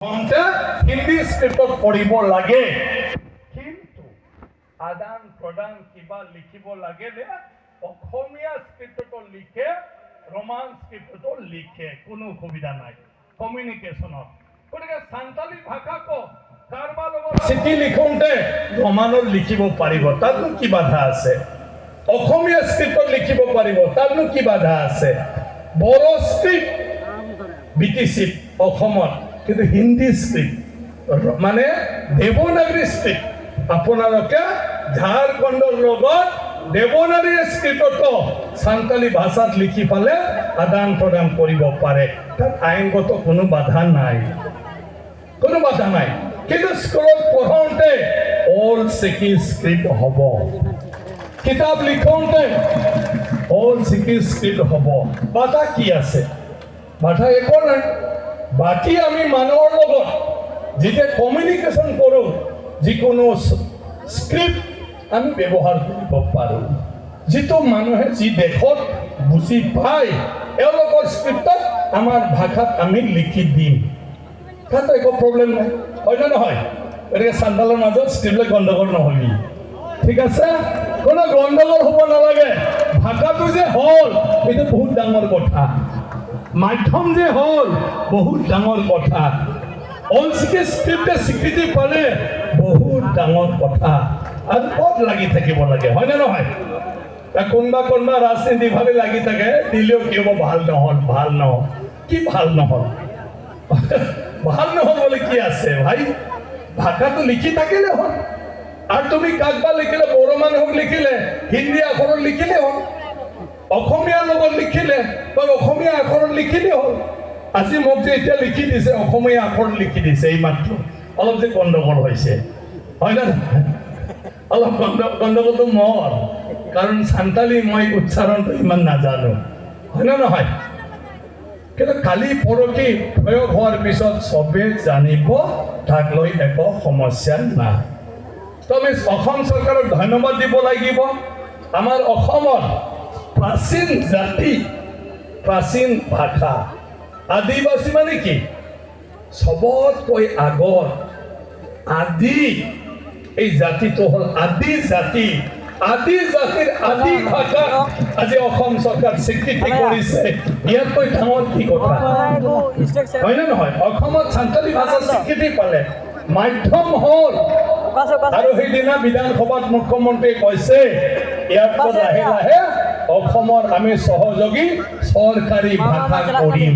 হিন্দী স্ক্ৰিপ্টত পঢ়িব লাগে, কিন্তু আদান প্ৰদান কিবা লিখিব লাগিলে অসমীয়া স্ক্ৰিপ্টতো লিখে, ৰোমান স্ক্ৰিপ্টতো লিখে, কোনো অসুবিধা নাই কমিউনিকেশ্যনত। গতিকে সান্তালী ভাষাক কাৰোবাৰ লগত চিঠি লিখোঁতে ৰোমানত লিখিব পাৰিব, তাতনো কি বাধা আছে? অসমীয়া স্ক্ৰিপ্টত লিখিব পাৰিব, তাতনো কি বাধা আছে? বড়ো স্ক্ৰিপ্ট বিটিচিত অসমত, কিন্তু হিন্দী স্ক্ৰিপ্ট মানে দেৱনাগৰী স্ক্ৰিপ্ট আপোনালোকে ঝাৰখণ্ডৰ লগত দেৱনাগৰী স্ক্ৰিপ্টতো সান্তালী ভাষাত লিখি পালে আদান প্ৰদান কৰিব পাৰে, তাত আইনগত কোনো বাধা নাই, কোনো বাধা নাই। কিন্তু স্কুলত পঢ়োঁতে অল চিকি স্ক্ৰিপ্ট হ'ব, কিতাপ লিখোঁতে অল চিকি স্ক্ৰিপ্ট হ'ব। বাধা কি আছে? বাধা একো নাই। বাকী আমি মানুহৰ লগত যেতিয়া কমিউনিকেশ্যন কৰোঁ, যিকোনো স্ক্ৰিপ্ট আমি ব্যৱহাৰ কৰিব পাৰোঁ, যিটো মানুহে যি দেশত বুজি পায় এওঁলোকৰ স্ক্ৰিপ্টত আমাৰ ভাষাত আমি লিখি দিম, তাত একো প্ৰব্লেম নাই, হয় নে নহয়? গতিকে সান্তালৰ মাজত স্ক্ৰিপ্টলৈ গণ্ডগোল নহ'বি, ঠিক আছে? কোনো গণ্ডগোল হ'ব নালাগে। ভাষাটো যে হ'ল এইটো বহুত ডাঙৰ কথা, মাধ্যম যে হ'ল বহুত ডাঙৰ কথা, অলচিকে স্ক্ৰিপ্টে স্বীকৃতি পালে বহুত ডাঙৰ কথা। আৰু ক'ত লাগি থাকিব লাগে, হয়নে নহয়? কোনোবা কোনোবা ৰাজনীতিভাৱে লাগি থাকে, দিলেও কি হ'ব? ভাল নহ'ল, ভাল নহ'ল, কি ভাল নহ'ল? ভাল নহ'ল বুলি কি আছে ভাই? ভাষাটো লিখি থাকিলে হ'ল। আৰু তুমি কাকবা লিখিলে, বড়ো মানুহক লিখিলে হিন্দী আখৰত লিখিলে হ'ল, অসমীয়াৰ লগত লিখিলে বা অসমীয়া আখৰত লিখিলে হ'ল। আজি মোক যে এতিয়া লিখি দিছে অসমীয়া আখৰত লিখি দিছে, এই মাত্ৰ অলপ যে গণ্ডগোল হৈছে, হয় না? অলপ গণ্ডগোলটো মোৰ, কাৰণ সান্তালী মই উচ্চাৰণটো ইমান নাজানো, হয় না নহয়? কিন্তু কালি পৰহি প্ৰয়োগ হোৱাৰ পিছত চবে জানিব, তাক লৈ একো সমস্যা নাই। তো আমি অসম চৰকাৰক ধন্যবাদ দিব লাগিব। আমাৰ অসমত প্ৰাচীন জাতি, প্ৰাচীন ভাষা, আদিবাসী মানে কি? চবতকৈ আগৰ আদি এই জাতিটো হ'ল আদি জাতি। আদি জাতিৰ আদি ভাষা আজি অসম চৰকাৰ স্বীকৃতি কৰিছে, ইয়াতকৈ ডাঙৰ কি কথা, হয় নে নহয়? অসমত সান্তালী ভাষা স্বীকৃতি পালে, মাধ্যম হ'ল। আৰু সেইদিনা বিধানসভাত মুখ্যমন্ত্ৰীয়ে কৈছে ইয়াৰ পৰা লাহে লাহে অসমৰ আমি সহযোগী চৰকাৰী ভাষা কৰিম।